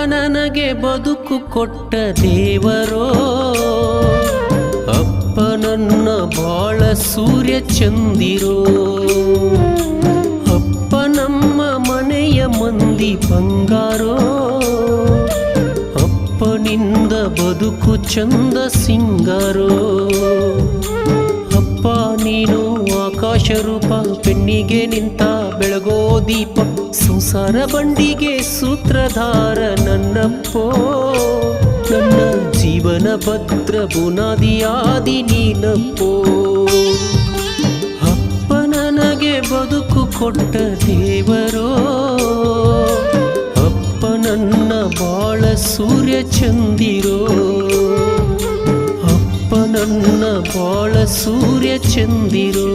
ನನಗೆ ಬದುಕು ಕೊಟ್ಟ ದೇವರೋ, ಅಪ್ಪ ನನ್ನ ಬಾಳ ಸೂರ್ಯ ಚಂದಿರೋ, ಅಪ್ಪ ನಮ್ಮ ಮನೆಯ ಮಂದಿ ಬಂಗಾರೋ, ಅಪ್ಪನಿಂದ ಬದುಕು ಚಂದ ಸಿಂಗಾರೋ. ಅಪ್ಪ ನೀನು ಆಕಾಶ ರೂಪ, ಬೆನ್ನಿಗೆ ನಿಂತ ಬೆಳಗೋ ದೀಪ, ಸಂಸಾರ ಬಂಡಿಗೆ ಸೂತ್ರಧಾರ ನನ್ನಪ್ಪೋ, ನನ್ನ ಜೀವನ ಭದ್ರ ಬುನಾದಿಯಾದಿ ನೀನಪ್ಪೋ. ಅಪ್ಪ ನನಗೆ ಬದುಕು ಕೊಟ್ಟ ದೇವರೋ, ಅಪ್ಪ ನನ್ನ ಬಾಳ ಸೂರ್ಯ ಚಂದಿರೋ, ಅಪ್ಪ ನನ್ನ ಬಾಳ ಸೂರ್ಯ ಚಂದಿರೋ.